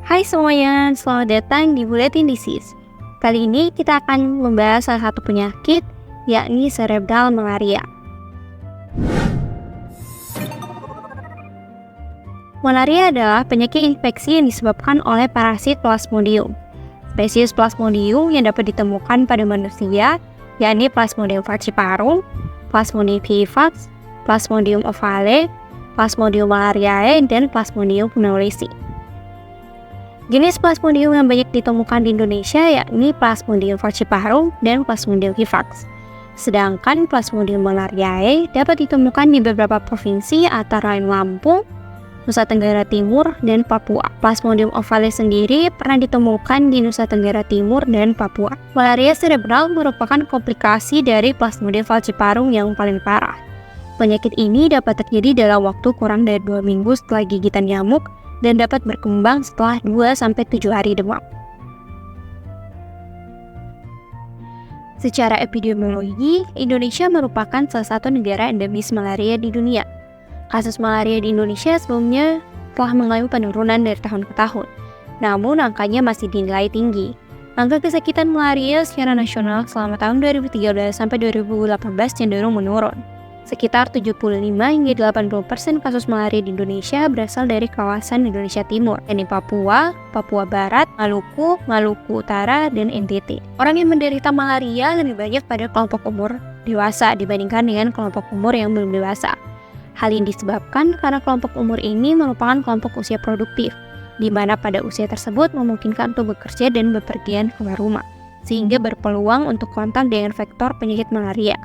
Hai semuanya, selamat datang di Buletin Disease. Kali ini kita akan membahas salah satu penyakit, yakni cerebral malaria. Malaria adalah penyakit infeksi yang disebabkan oleh parasit Plasmodium. Spesies Plasmodium yang dapat ditemukan pada manusia, yakni Plasmodium falciparum, Plasmodium vivax, Plasmodium ovale, Plasmodium malariae, dan Plasmodium pneumococci. Jenis Plasmodium yang banyak ditemukan di Indonesia yakni Plasmodium falciparum dan Plasmodium vivax. Sedangkan Plasmodium malariae dapat ditemukan di beberapa provinsi antara lain Lampung, Nusa Tenggara Timur, dan Papua. Plasmodium ovale sendiri pernah ditemukan di Nusa Tenggara Timur dan Papua. Malaria cerebral merupakan komplikasi dari Plasmodium falciparum yang paling parah. Penyakit ini dapat terjadi dalam waktu kurang dari 2 minggu setelah gigitan nyamuk dan dapat berkembang setelah 2-7 hari demam. Secara epidemiologi, Indonesia merupakan salah satu negara endemis malaria di dunia. Kasus malaria di Indonesia sebelumnya telah mengalami penurunan dari tahun ke tahun, namun angkanya masih dinilai tinggi. Angka kesakitan malaria secara nasional selama tahun 2013 sampai 2018 cenderung menurun. Sekitar 75 hingga 80% kasus malaria di Indonesia berasal dari kawasan Indonesia Timur, yakni Papua, Papua Barat, Maluku, Maluku Utara, dan NTT. Orang yang menderita malaria lebih banyak pada kelompok umur dewasa dibandingkan dengan kelompok umur yang belum dewasa. Hal ini disebabkan karena kelompok umur ini merupakan kelompok usia produktif, di mana pada usia tersebut memungkinkan untuk bekerja dan bepergian keluar rumah, sehingga berpeluang untuk kontak dengan vektor penyakit malaria.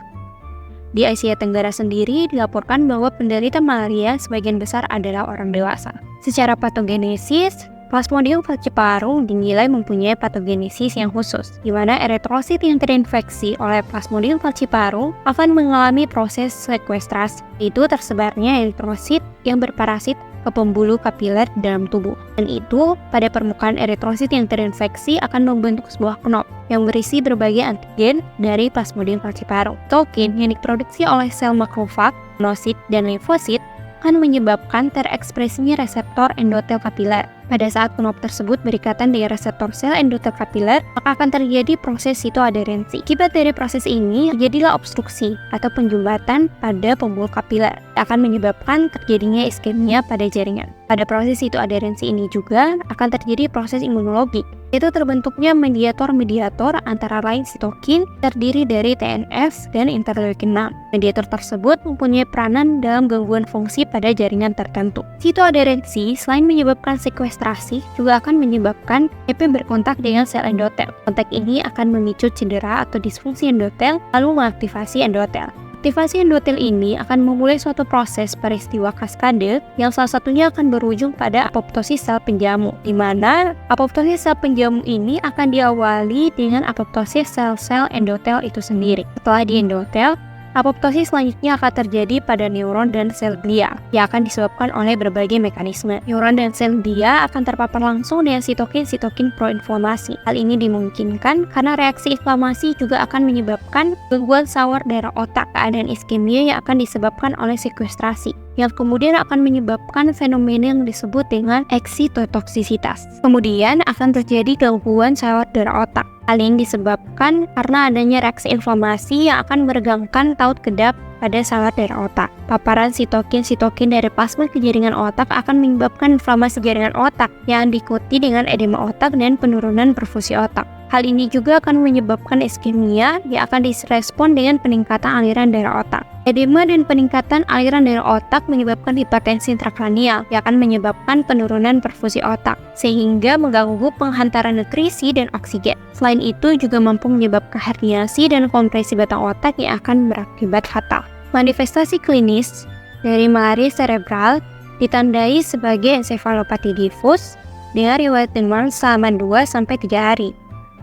Di Asia Tenggara sendiri dilaporkan bahwa penderita malaria sebagian besar adalah orang dewasa. Secara patogenesis, Plasmodium falciparum dinilai mempunyai patogenesis yang khusus, di mana eritrosit yang terinfeksi oleh Plasmodium falciparum akan mengalami proses sekuestrasi, yaitu tersebarnya eritrosit yang berparasit ke pembuluh kapiler dalam tubuh. Dan itu, pada permukaan eritrosit yang terinfeksi akan membentuk sebuah knop yang berisi berbagai antigen dari Plasmodium falciparum. Tokin yang diproduksi oleh sel makrofag, monosit, dan limfosit akan menyebabkan terekspresinya reseptor endotel kapiler. Pada saat knop tersebut berikatan dengan reseptor sel endotel kapiler, maka akan terjadi proses sitoadherensi. Akibat dari proses ini, terjadilah obstruksi atau penjumbatan pada pembuluh kapiler, akan menyebabkan terjadinya iskemia pada jaringan. Pada proses sitoadherensi ini juga akan terjadi proses imunologi, yaitu terbentuknya mediator-mediator antara lain sitokin terdiri dari TNF dan interleukin 6. Mediator tersebut mempunyai peranan dalam gangguan fungsi pada jaringan tertentu. Sitoadherensi selain menyebabkan sekuestrasi juga akan menyebabkan EP berkontak dengan sel endotel. Kontak ini akan memicu cedera atau disfungsi endotel lalu mengaktifasi endotel. Aktivasi endotel ini akan memulai suatu proses peristiwa kaskade yang salah satunya akan berujung pada apoptosis sel penjamu, di mana apoptosis sel penjamu ini akan diawali dengan apoptosis sel-sel endotel itu sendiri. Setelah di endotel, apoptosis selanjutnya akan terjadi pada neuron dan sel glia yang akan disebabkan oleh berbagai mekanisme. Neuron dan sel glia akan terpapar langsung dengan sitokin proinflamasi. Hal ini dimungkinkan karena reaksi inflamasi juga akan menyebabkan gangguan sauer daerah otak, keadaan iskemia yang akan disebabkan oleh sekuestrasi, yang kemudian akan menyebabkan fenomena yang disebut dengan eksitotoksisitas. Kemudian akan terjadi gangguan sauer daerah otak. Hal ini disebabkan karena adanya reaksi inflamasi yang akan meregangkan taut kedap pada sauer daerah otak. Paparan sitokin dari plasma ke jaringan otak akan menyebabkan inflamasi jaringan otak yang diikuti dengan edema otak dan penurunan perfusi otak. Hal ini juga akan menyebabkan iskemia yang akan direspon dengan peningkatan aliran darah otak. Edema dan peningkatan aliran darah otak menyebabkan hipertensi intrakranial yang akan menyebabkan penurunan perfusi otak, sehingga mengganggu penghantaran nutrisi dan oksigen. Selain itu juga mampu menyebabkan herniasi dan kompresi batang otak yang akan berakibat fatal. Manifestasi klinis dari malaria cerebral ditandai sebagai ensefalopati difus dengan riwayat demam selama 2-3 hari,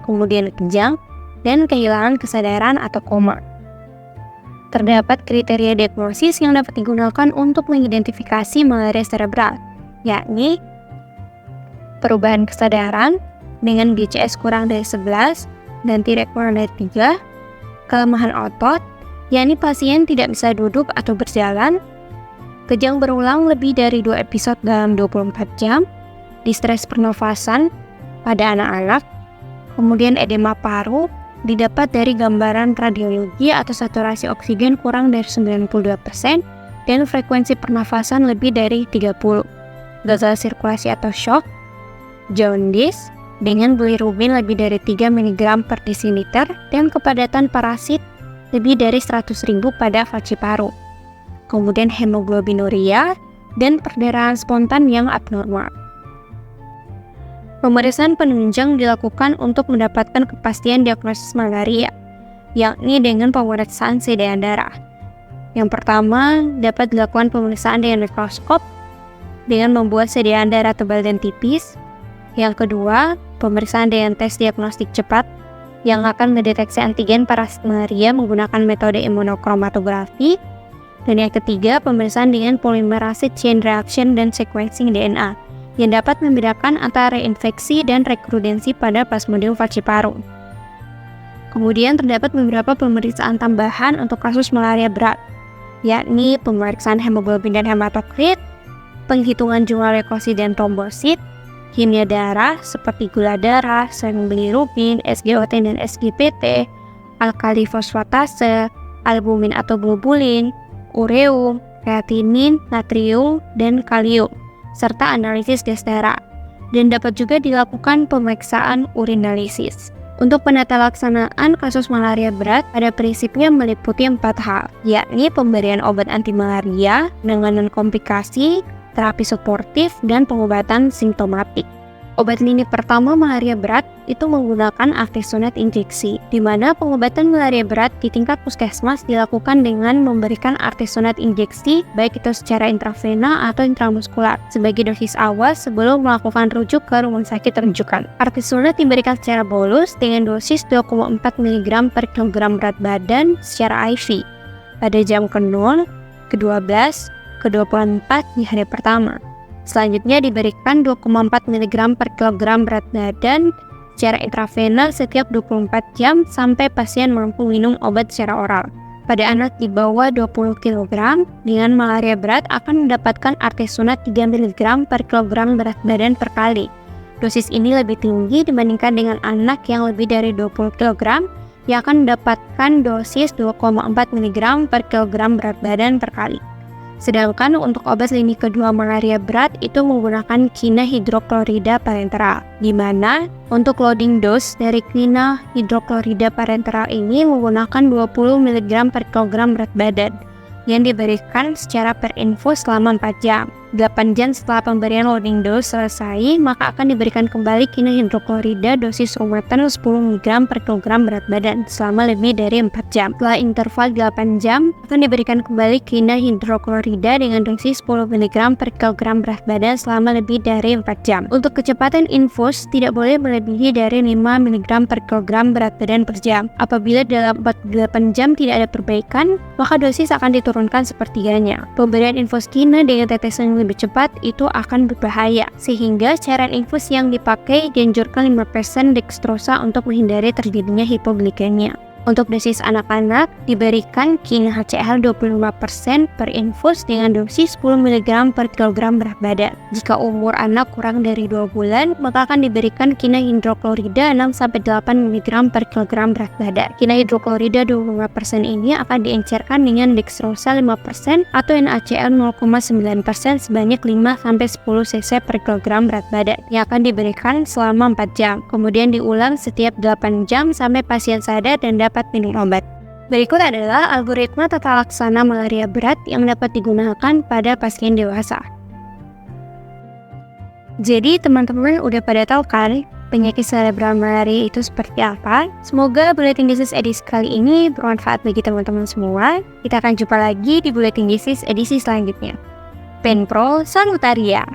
kemudian kejang, dan kehilangan kesadaran atau koma. Terdapat kriteria diagnosis yang dapat digunakan untuk mengidentifikasi malaria cerebral, yakni perubahan kesadaran dengan GCS kurang dari 11 dan T-REX kurang dari 3, kelemahan otot, yakni pasien tidak bisa duduk atau berjalan, kejang berulang lebih dari 2 episode dalam 24 jam, distres pernafasan pada anak-anak, kemudian edema paru, didapat dari gambaran radiologi atau saturasi oksigen kurang dari 92%, dan frekuensi pernafasan lebih dari 30. Gagal sirkulasi atau shock, jaundice, dengan bilirubin lebih dari 3 mg per desiliter, dan kepadatan parasit lebih dari 100.000 pada faci paru. Kemudian hemoglobinuria, dan perdarahan spontan yang abnormal. Pemeriksaan penunjang dilakukan untuk mendapatkan kepastian diagnosis malaria, yakni dengan pemeriksaan sediaan darah. Yang pertama, dapat dilakukan pemeriksaan dengan mikroskop dengan membuat sediaan darah tebal dan tipis. Yang kedua, pemeriksaan dengan tes diagnostik cepat yang akan mendeteksi antigen parasit malaria menggunakan metode imunokromatografi. Dan yang ketiga, pemeriksaan dengan polymerase chain reaction dan sequencing DNA yang dapat membedakan antara reinfeksi dan rekrudensi pada Plasmodium falciparum. Kemudian terdapat beberapa pemeriksaan tambahan untuk kasus malaria berat, yakni pemeriksaan hemoglobin dan hematokrit, penghitungan jumlah leukosit dan trombosit, kimia darah seperti gula darah, serum bilirubin, SGOT dan SGPT, alkali fosfatase, albumin atau globulin, ureum, kreatinin, natrium, dan kalium, serta analisis gas darah, dan dapat juga dilakukan pemeriksaan urinalisis. Untuk penata laksanaan kasus malaria berat pada prinsipnya meliputi 4 hal, yakni pemberian obat anti malaria, penanganan komplikasi, terapi suportif, dan pengobatan simptomatik. Obat lini pertama malaria berat itu menggunakan artesunate injeksi, di mana pengobatan malaria berat di tingkat puskesmas dilakukan dengan memberikan artesunate injeksi, baik itu secara intravena atau intramuskular, sebagai dosis awal sebelum melakukan rujuk ke rumah sakit rujukan. Artesunate diberikan secara bolus dengan dosis 2,4 mg per kilogram berat badan secara IV pada jam ke-0, ke-12, ke-24 di hari pertama. Selanjutnya diberikan 2,4 mg per kilogram berat badan secara intravena setiap 24 jam sampai pasien mampu minum obat secara oral. Pada anak di bawah 20 kg dengan malaria berat akan mendapatkan artesunate 3 mg per kilogram berat badan per kali. Dosis ini lebih tinggi dibandingkan dengan anak yang lebih dari 20 kg yang akan mendapatkan dosis 2,4 mg per kilogram berat badan per kali. Sedangkan untuk obat lini kedua malaria berat itu menggunakan quina hidroklorida parenteral, di mana untuk loading dose dari quina hidroklorida parenteral ini menggunakan 20 mg per kilogram berat badan yang diberikan secara per infus selama 4 jam. 8 jam setelah pemberian loading dose selesai, maka akan diberikan kembali quina hidroklorida dosis rumetan 10 mg per kilogram berat badan selama lebih dari 4 jam. Setelah interval 8 jam, akan diberikan kembali quina hidroklorida dengan dosis 10 mg per kilogram berat badan selama lebih dari 4 jam. Untuk kecepatan infus, tidak boleh melebihi dari 5 mg per kilogram berat badan per jam. Apabila dalam 48 jam tidak ada perbaikan, maka dosis akan diturunkan sepertiganya. Pemberian infus quina dengan tetesan lebih cepat itu akan berbahaya, sehingga cairan infus yang dipakai dianjurkan 5% dextrosa untuk menghindari terjadinya hipoglikemia. Untuk dosis anak-anak diberikan quina HCl 25% per infus dengan dosis 10 mg per kilogram berat badan. Jika umur anak kurang dari 2 bulan, maka akan diberikan quina hidroklorida 6-8 mg per kilogram berat badan. Quina hidroklorida 25% ini akan diencerkan dengan dextrosa 5% atau NaCl 0,9% sebanyak 5-10 cc per kilogram berat badan yang akan diberikan selama 4 jam. Kemudian diulang setiap 8 jam sampai pasien sadar dan dapat minum obat. Berikut adalah algoritma tata laksana malaria berat yang dapat digunakan pada pasien dewasa. Jadi teman-teman udah pada tahu kan penyakit cerebral malaria itu seperti apa? Semoga Bulletin Disease edisi kali ini bermanfaat bagi teman-teman semua. Kita akan jumpa lagi di Bulletin Disease edisi selanjutnya. Penpro Salutaria.